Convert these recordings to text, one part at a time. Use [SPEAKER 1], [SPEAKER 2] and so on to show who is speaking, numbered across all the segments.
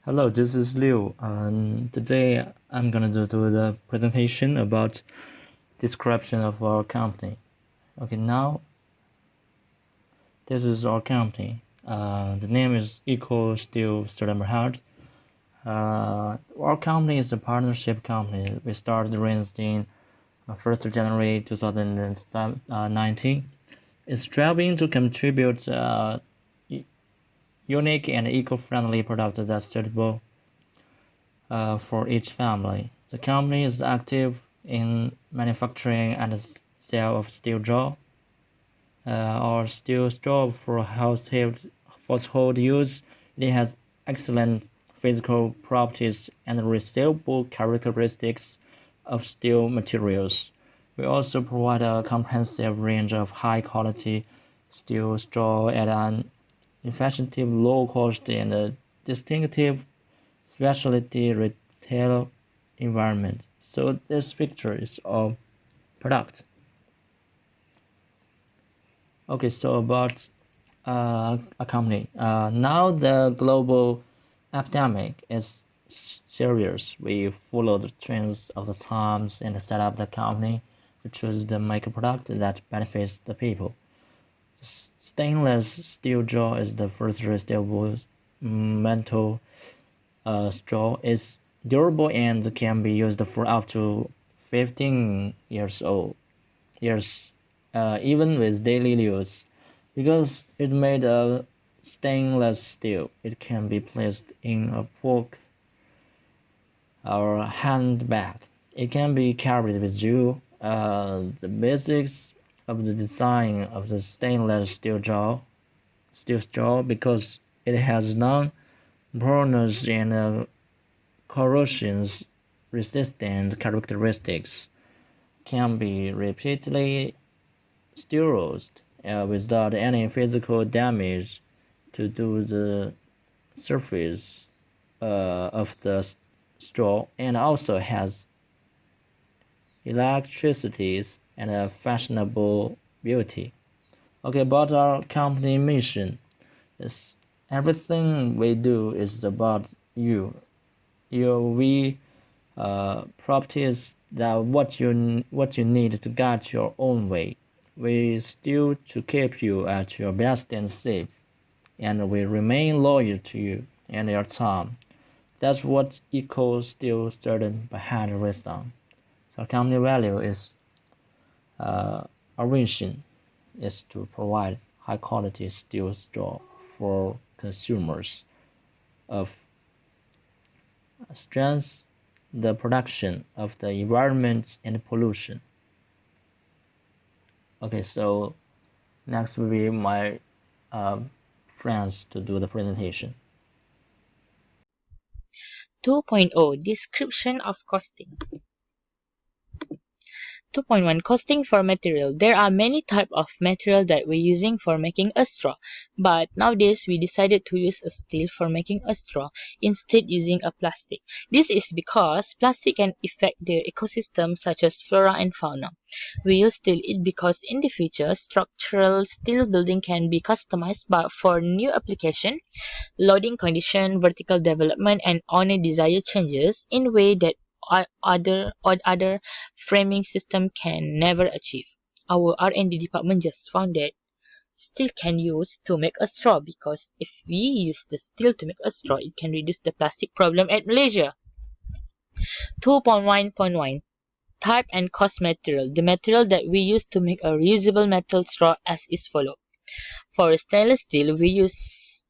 [SPEAKER 1] Hello, this is Liu. Today I'm gonna do the presentation about description of our company. Okay, now this is our company. The name is Eco Steel Stellenbosch. Our company is a partnership company. We started raised in 1st January 2019. It's striving to contribute unique and eco-friendly products that suitable for each family. The company is active in manufacturing and sale of steel jaw or steel straw for household use. It has excellent physical properties and resellable characteristics of steel materials. We also provide a comprehensive range of high-quality steel straw at an effective, low cost, and a distinctive specialty retail environment. So this picture is of product. Okay, so about a company. Now the global epidemic is serious. We follow the trends of the times and set up the company to choose the make a product that benefits the people. Stainless steel jaw is the first recyclable metal straw. Is durable and can be used for up to 15 years, even with daily use. Because it's made of stainless steel, it can be placed in a pocket or handbag. It can be carried with you. The basics of the design of the stainless steel straw, because it has non-porous and corrosion resistant characteristics, can be repeatedly sterilized without any physical damage to the surface of the straw, and also has electricity and a fashionable beauty. Okay, about our company mission is everything we do is about you. We properties that what you need to get your own way. We still to keep you at your best and safe, and we remain loyal to you and your time. That's what Eco still certain behind rests on. So company value is our vision is to provide high quality steel straw for consumers of strength the production of the environment and pollution. Okay, so next will be my uh, friends to do the presentation.
[SPEAKER 2] 2.0 Description of costing. 2.1 Costing for material. There are many types of material that we're using for making a straw, but nowadays we decided to use a steel for making a straw instead using a plastic. This is because plastic can affect the ecosystem such as flora and fauna. We use steel it because in the future structural steel building can be customized but for new application, loading condition, vertical development, and owner desire changes in way that other framing system can never achieve. Our R&D department just found that steel can use to make a straw because if we use the steel to make a straw, it can reduce the plastic problem at Malaysia. 2.1.1 Type and cost material. The material that we use to make a reusable metal straw as is follow. For stainless steel, we use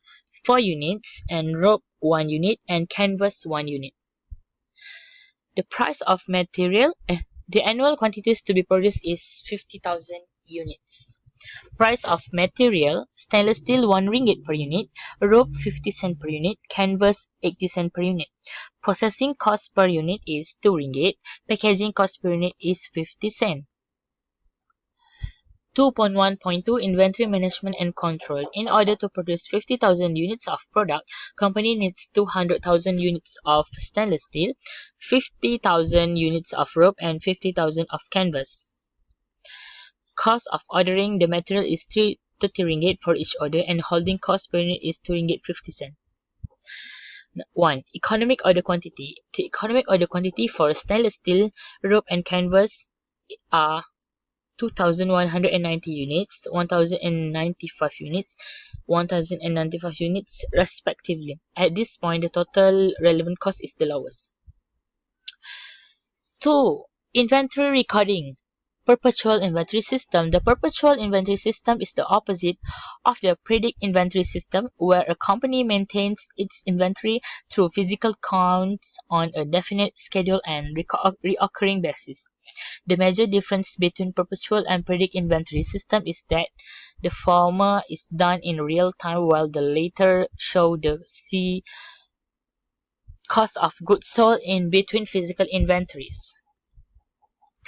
[SPEAKER 2] 4 units and rope 1 unit and canvas 1 unit. The price of material, the annual quantities to be produced is 50,000 units. Price of material, stainless steel 1 ringgit per unit, rope 50 cent per unit, canvas 80 cent per unit. Processing cost per unit is 2 ringgit, packaging cost per unit is 50 cent. 2.1.2 Inventory Management and Control. In order to produce 50,000 units of product, company needs 200,000 units of stainless steel, 50,000 units of rope, and 50,000 of canvas. Cost of ordering the material is 30 ringgit for each order, and holding cost per unit is 2 ringgit 50 cent. 1. Economic order quantity. The economic order quantity for stainless steel, rope and canvas are 2,190 units, 1,095 units, 1,095 units respectively. At this point, the total relevant cost is the lowest. 2. Inventory recording. Perpetual inventory system. The perpetual inventory system is the opposite of the predict inventory system, where a company maintains its inventory through physical counts on a definite schedule and reoccurring basis. The major difference between perpetual and predict inventory system is that the former is done in real time while the latter show the cost of goods sold in between physical inventories.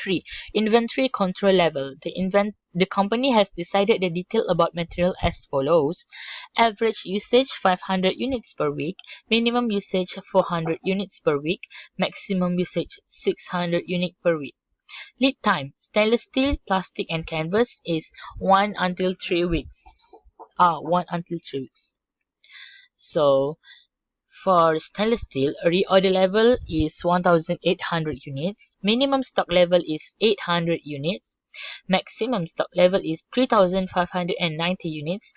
[SPEAKER 2] 3. Inventory control level. The company has decided the detail about material as follows. Average usage 500 units per week, minimum usage 400 units per week, maximum usage 600 units per week. Lead time. Stainless steel, plastic and canvas is 1 until 3 weeks. 1 until 3 weeks. So for stainless steel, reorder level is 1,800 units, minimum stock level is 800 units, maximum stock level is 3,590 units,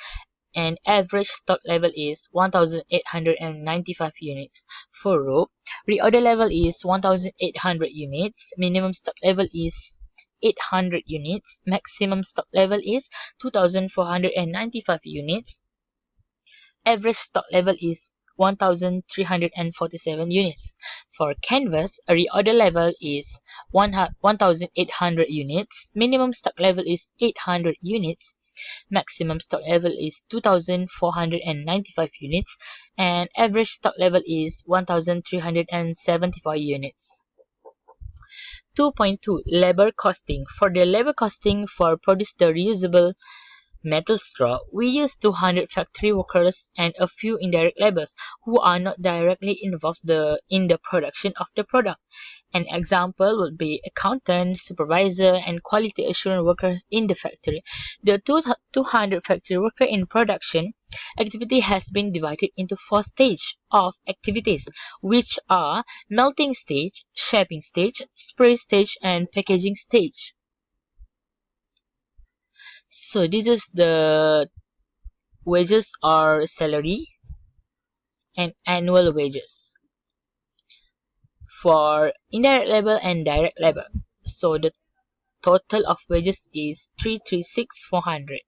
[SPEAKER 2] and average stock level is 1,895 units. For rope, reorder level is 1,800 units, minimum stock level is 800 units, maximum stock level is 2,495 units, average stock level is 1,347 units. For canvas, a reorder level is 1,800 units, minimum stock level is 800 units, maximum stock level is 2,495 units, and average stock level is 1,375 units. 2.2 Labor costing. For the labor costing for produce the reusable metal straw, we use 200 factory workers and a few indirect laborers who are not directly involved in the production of the product. An example would be accountant, supervisor, and quality assurance worker in the factory. The 200 factory worker in production activity has been divided into 4 stages of activities, which are melting stage, shaping stage, spray stage, and packaging stage. So this is the wages or salary and annual wages for indirect labor and direct labor. So the total of wages is 336,400.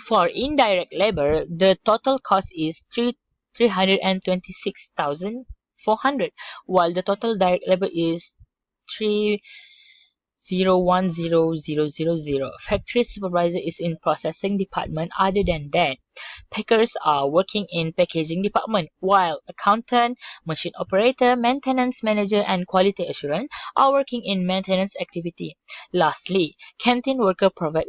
[SPEAKER 2] For indirect labor, the total cost is 326,400, while the total direct labor is 301,000. Factory supervisor is in processing department. Other than that, packers are working in packaging department, while accountant, machine operator, maintenance manager, and quality assurance are working in maintenance activity. Lastly, canteen worker provide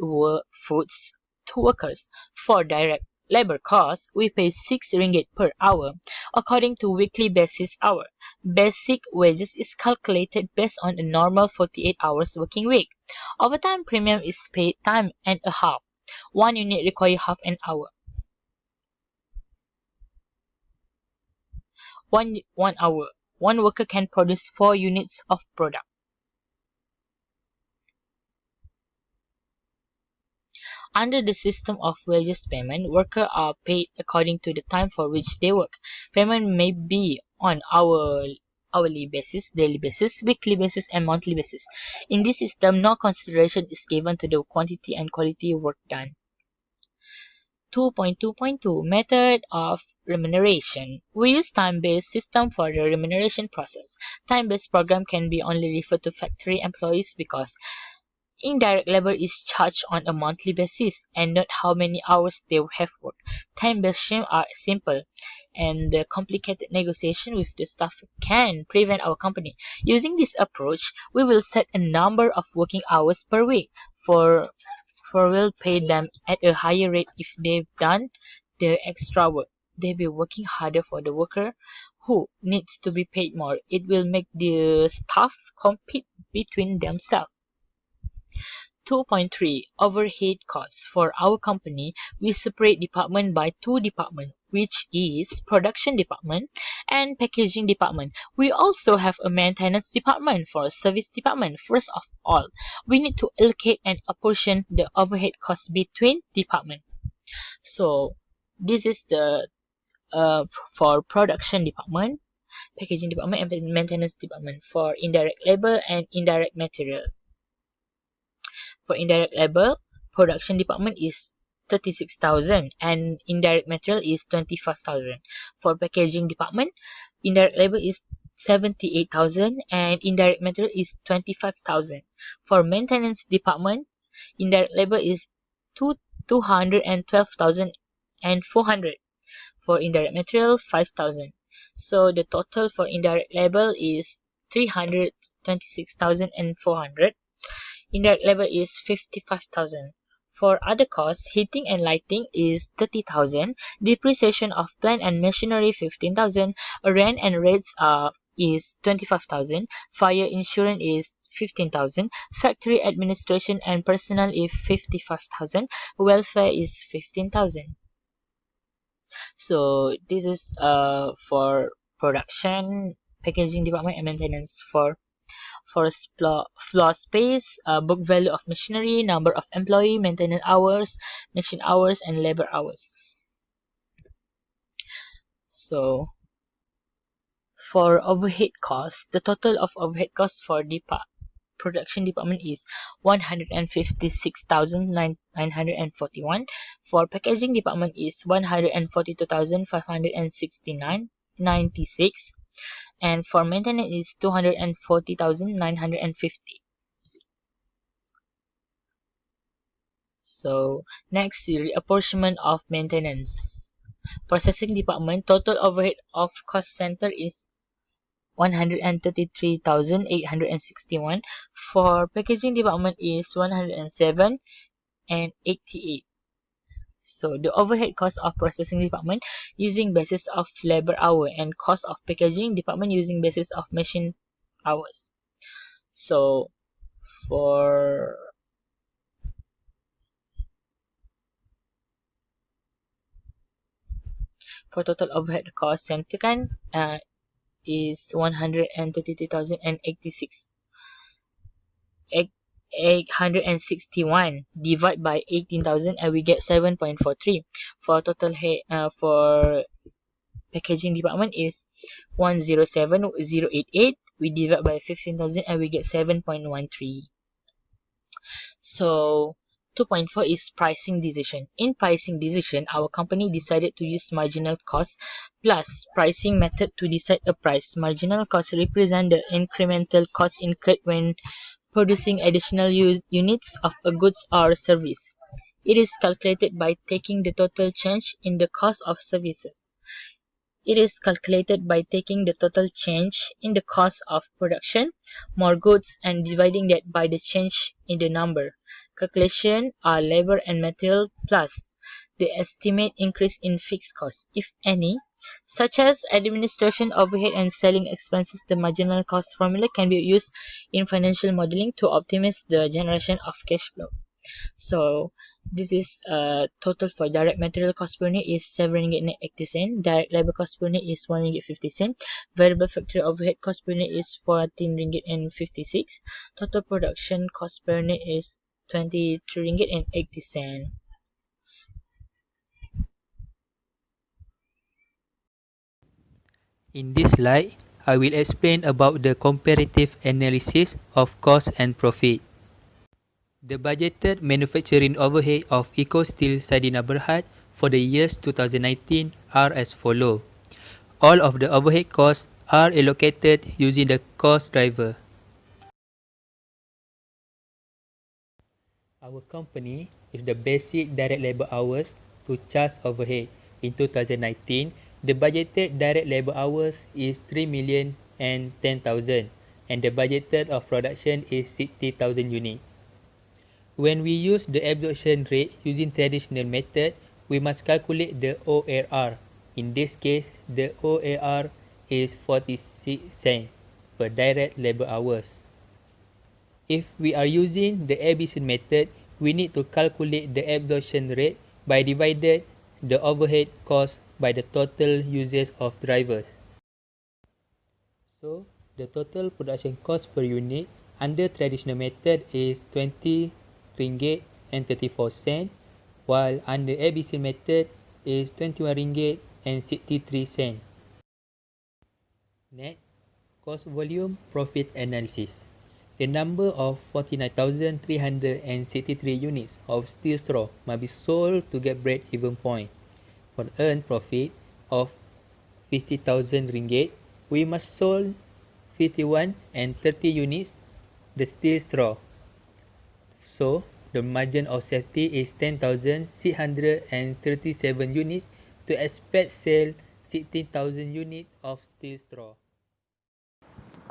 [SPEAKER 2] foods to workers. For direct labor costs, we pay 6 ringgit per hour according to weekly basis hour. Basic wages is calculated based on a normal 48 hours working week. Overtime premium is paid time and a half. 1 unit requires half an hour. 1 hour. One worker can produce 4 units of product. Under the system of wages payment, workers are paid according to the time for which they work. Payment may be on hourly basis, daily basis, weekly basis, and monthly basis. In this system, no consideration is given to the quantity and quality work done. 2.2.2 Method of remuneration. We use time-based system for the remuneration process. Time-based program can be only referred to factory employees because indirect labor is charged on a monthly basis and not how many hours they have worked. Time-based schemes are simple, and the complicated negotiation with the staff can prevent our company. Using this approach, we will set a number of working hours per week for we'll pay them at a higher rate if they've done the extra work. They'll be working harder for the worker who needs to be paid more. It will make the staff compete between themselves. 2.3 Overhead costs. For our company, we separate department by two departments, which is production department and packaging department. We also have a maintenance department for service department. First of all, we need to allocate and apportion the overhead costs between department. So this is the for production department, packaging department, and maintenance department. For indirect labor and indirect material. For indirect labor, production department is 36,000 and indirect material is 25,000. For packaging department, indirect labor is 78,000 and indirect material is 25,000. For maintenance department, indirect labor is 212,400. For indirect material, 5,000. So the total for indirect labor is 326,400. Indirect labor is 55,000. For other costs, heating and lighting is 30,000. Depreciation of plant and machinery 15,000. Rent and rates is 25,000. Fire insurance is 15,000. Factory administration and personnel is 55,000. Welfare is 15,000. So this is for production, packaging department, and maintenance. For floor space, book value of machinery, number of employee, maintenance hours, machine hours, and labor hours. So for overhead costs, the total of overhead costs for production department is 156,941. For packaging department is 142,569.96, and for maintenance is 240,950. So next, the reapportionment of maintenance. Processing department, total overhead of cost center is 133,861. For packaging department is 107 and 88. So the overhead cost of processing department using basis of labor hour and cost of packaging department using basis of machine hours. So for total overhead cost center kan is 133,086. 861 divide by 18,000 and we get 7.43. For total for packaging department is 107,088. We divide by 15,000 and we get 7.13. So 2.4 is pricing decision. In pricing decision, our company decided to use marginal cost plus pricing method to decide a price. Marginal cost represent the incremental cost incurred when producing additional units of a goods or service. It is calculated by taking the total change in the cost of services. It is calculated by taking the total change in the cost of production, more goods, and dividing that by the change in the number. Calculation are labor and material plus the estimate increase in fixed costs, if any, such as administration overhead and selling expenses. The marginal cost formula can be used in financial modeling to optimize the generation of cash flow. So this is total for direct material cost per unit is 7 ringgit and 80 cent. Direct labor cost per unit is 1 ringgit 50 cent. Variable factory overhead cost per unit is 14 ringgit and 56. Total production cost per unit is 23 ringgit and 80 cent.
[SPEAKER 3] In this slide, I will explain about the comparative analysis of cost and profit. The budgeted manufacturing overhead of EcoSteel Saidina Berhad for the years 2019 are as follows. All of the overhead costs are allocated using the cost driver. Our company is the basic direct labor hours to charge overhead. In 2019, the budgeted direct labor hours is 3,010,000 and the budgeted of production is 60,000 units. When we use the absorption rate using traditional method, we must calculate the OAR. In this case, the OAR is 46 cents per direct labor hours. If we are using the absorption method, we need to calculate the absorption rate by divided the overhead cost by the total usage of drivers. So, the total production cost per unit under traditional method is 20 ringgit and 34 cent, while under ABC method is 21 ringgit and 63 cent. Next, cost volume profit analysis. The number of 49,363 units of steel straw must be sold to get break-even point. For earned profit of 50,000 ringgit, we must sold 51 and 30 units the steel straw. So, the margin of safety is 10,637 units to expect sell 16,000 units of steel straw.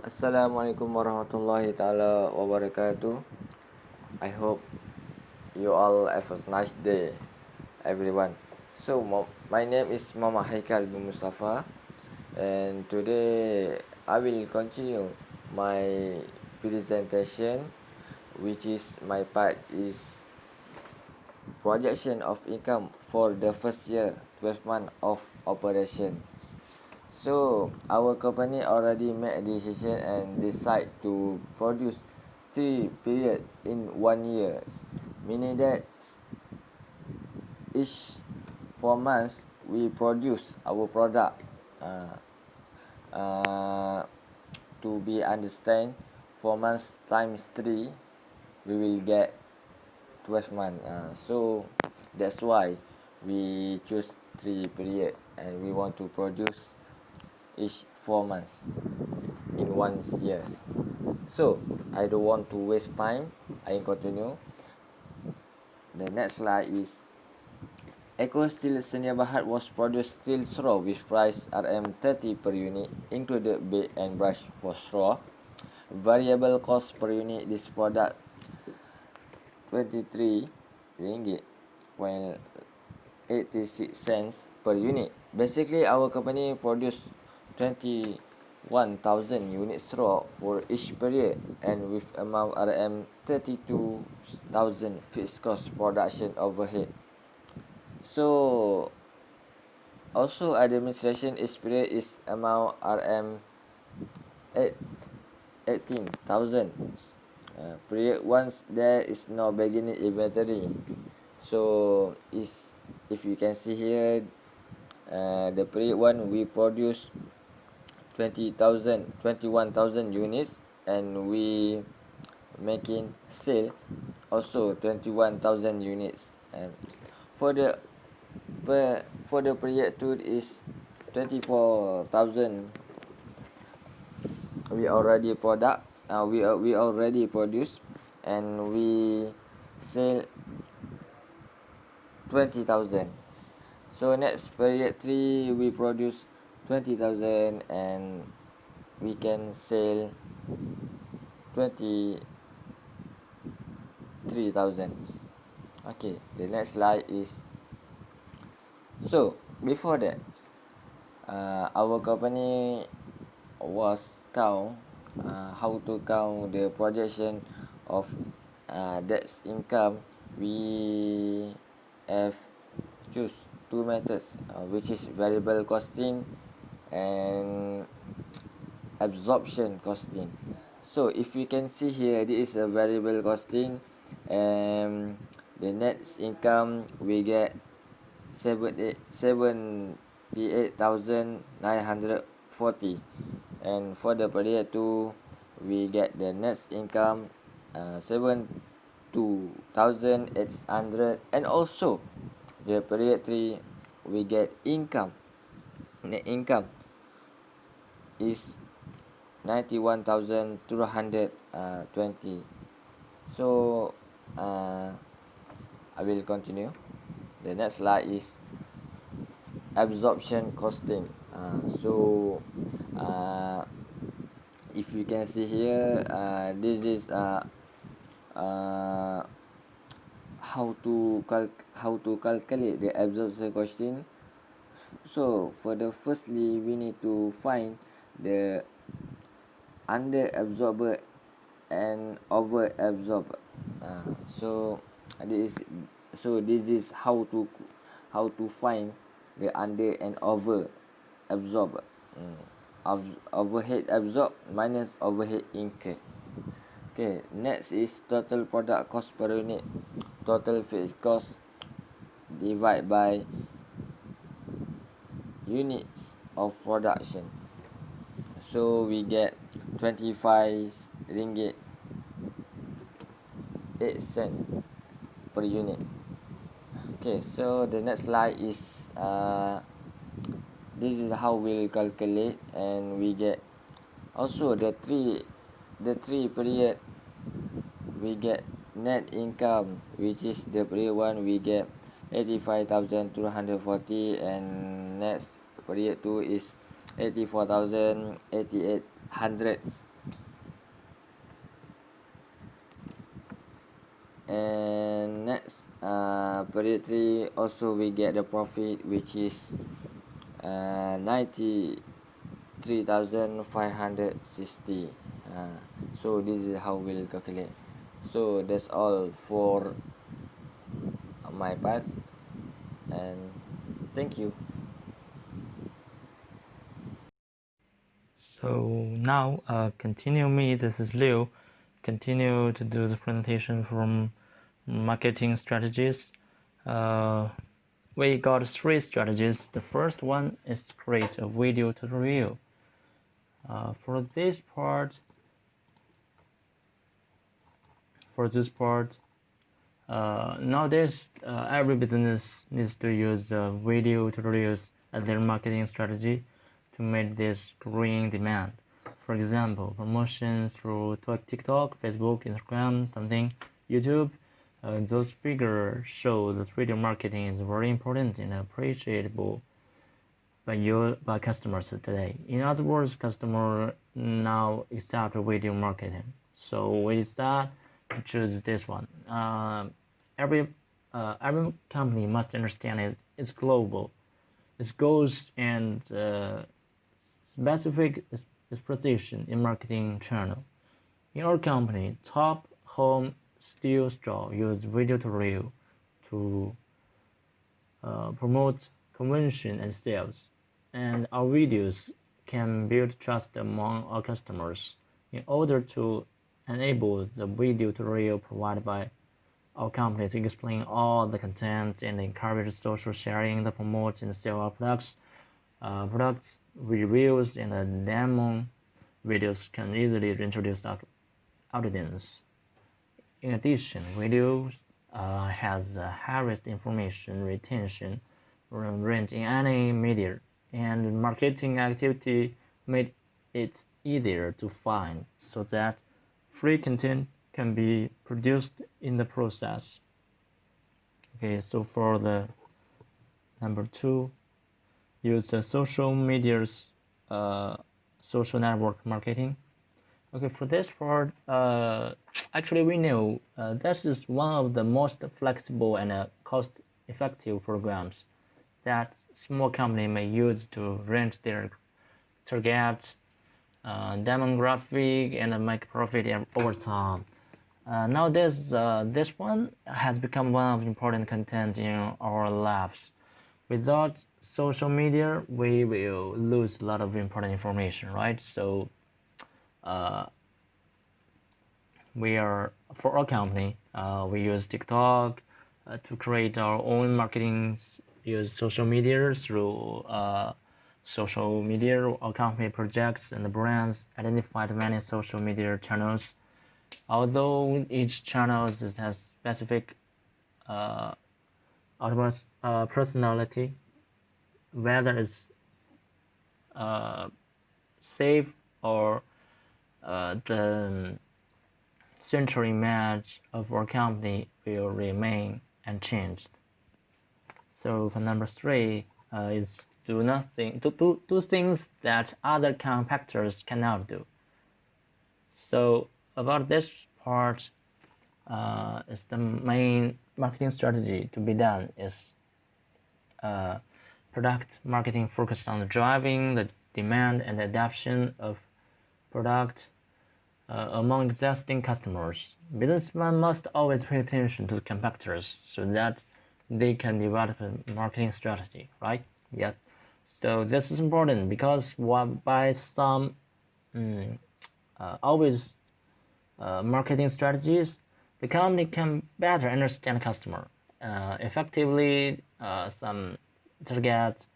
[SPEAKER 4] Assalamualaikum warahmatullahi taala wabarakatuh. I hope you all have a nice day, everyone. So my name is Mama Haikal bin Mustafa, and today I will continue my presentation, which is my part is projection of income for the first year 12 months of operation. So our company already made a decision and decide to produce 3 periods in 1 year, meaning that each 4 months we produce our product. Uh, uh, to be understand, 4 months times 3, we will get 12 months. So that's why we choose 3 period and we want to produce each 4 months in 1 year. So I don't want to waste time. I continue. The next slide is Eco Steel Senia Berhad was produced steel straw with price RM30 per unit, included bait and brush for straw. Variable cost per unit this product 23 ringgit while 86 cents per unit. Basically, our company produced 21,000 unit straw for each period, and with amount RM 32,000 fixed cost production overhead. So also administration period is amount RM 18,000. Period once there is no beginning inventory. So is if you can see here, the period one we produce 21,000 units, and we making sale also 21,000 units. And for the period two is 24,000. We already we already produce, and we sell 20,000. So next period 3 we produce 20,000 and we can sell 23,000. Okay, the next slide is, so before that, our company was count how to count the projection of that's income. We have choose two methods, which is variable costing and absorption costing. So if you can see here, this is a variable costing, and the net income we get 78,940, and for the period 2 we get the net income 72,800, and also the period 3 we get net income is 91,220. So I will continue. The next slide is absorption costing. If you can see here, this is how to calculate the absorption costing. So for the firstly, we need to find the under absorbed and over absorb. So this is how to find the under and over absorb. Overhead absorb minus overhead incur. Okay, next is total product cost per unit. Total fixed cost divided by units of production. So we get 25 ringgit 8 cent per unit. Okay, so the next slide is this is how we'll calculate, and we get also the three period. We get net income, which is the period 1 we get 85,240, and next period 2 is 84,8800. And next period 3 also we get the profit, which is 93,560. So this is how we'll calculate. So that's all for my part, and thank you.
[SPEAKER 1] So now, continue me. This is Liu. Continue to do the presentation from marketing strategies. We got 3 strategies. The first one is create a video tutorial. For this part, nowadays every business needs to use video tutorials as their marketing strategy to meet this growing demand. For example, promotions through TikTok, Facebook, Instagram, something, YouTube. Those figures show that video marketing is very important and appreciable by customers today. In other words, customers now accept video marketing. So we decide to choose this one. Every company must understand it's global. Its goals and specific position in marketing channel. In our company, Top Home Steel Straw use video tutorial to promote convention and sales, and our videos can build trust among our customers. In order to enable the video tutorial provided by our company to explain all the content and encourage social sharing, the promote and sell our products, reviews, and the demo videos can easily introduce our audience. In addition, videos has the highest information retention rate in any media, and marketing activity made it easier to find, so that free content can be produced in the process. Okay, so for the number 2, use the social media's social network marketing. Okay, for this part, actually we know this is one of the most flexible and cost-effective programs that small company may use to reach their target demographic and make profit over time. Nowadays, this one has become one of important content in our lives. Without social media, we will lose a lot of important information, right? So for our company, we use TikTok to create our own marketing, use social media through social media. Our company projects and the brands identified many social media channels. Although each channel has specific personality, whether it's safe or the central image of our company will remain unchanged. So for number 3 is do things that other competitors cannot do. So about this part, is the main marketing strategy to be done is product marketing focused on driving the demand and adoption of product. among existing customers. Businessmen must always pay attention to the competitors so that they can develop a marketing strategy, right? Yeah. So this is important because by some always marketing strategies, the company can better understand customer effectively. Some target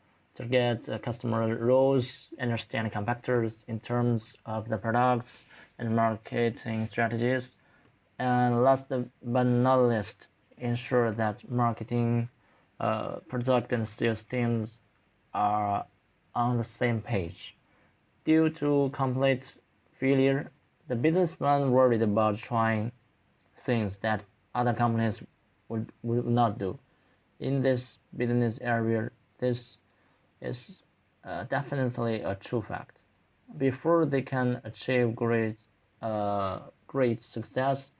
[SPEAKER 1] customer roles, understand competitors in terms of the products and marketing strategies, and last but not least, ensure that marketing, product and sales teams are on the same page. Due to complete failure, the businessman worried about trying things that other companies would not do. In this business area, this is definitely a true fact. Before they can achieve great success,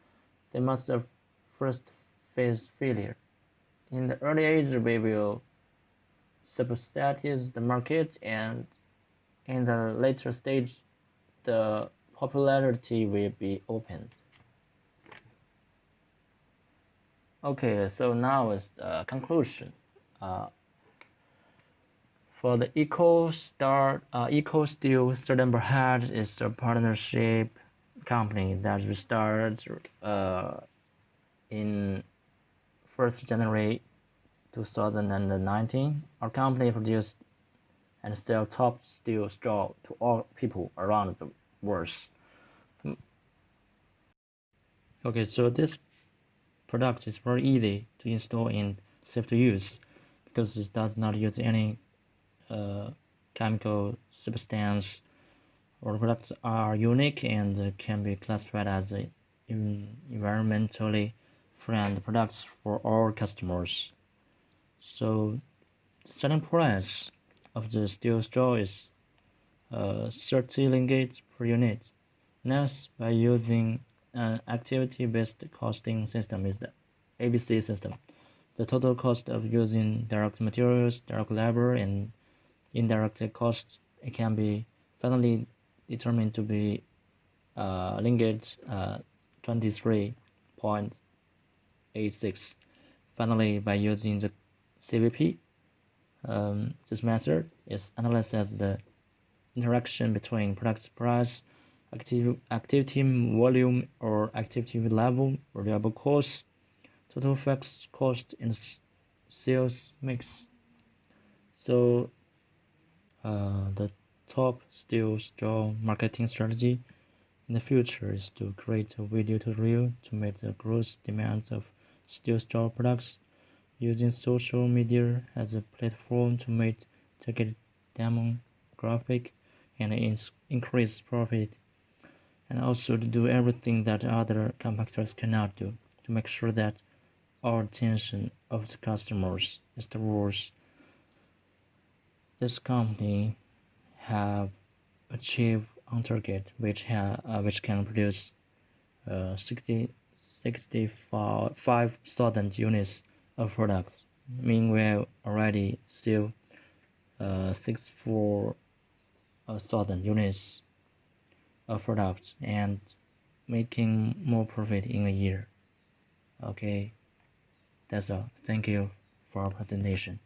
[SPEAKER 1] they must first face failure. In the early age, we will subsidize the market, and in the later stage, the popularity will be opened. Okay, so now is the conclusion. For the Eco Steel Sternberhard is a partnership company that we start in 1st January 2019. Our company produced and sell top steel straw to all people around the world. Okay, so this product is very easy to install and safe to use because it does not use any chemical substance. Our products are unique and can be classified as environmentally friendly products for all customers. So the selling price of the steel straw is 30 ringgit per unit. Next, by using an activity-based costing system is the ABC system. The total cost of using direct materials, direct labor, and indirect costs can be finally determined to be ringgit 23.86. Finally, by using the CVP, this method is analyzed as the interaction between product price, activity volume or activity level, variable cost, total fixed cost, and sales mix. So the top steel straw marketing strategy in the future is to create a video tutorial to meet the growth demands of steel straw products, using social media as a platform to meet target demographic and increase profit, and also to do everything that other competitors cannot do to make sure that our attention of the customers is towards this company have achieved on target, which can produce 65,000 units of products. Meanwhile, already still 64,000 units of products and making more profit in a year. Okay, that's all. Thank you for our presentation.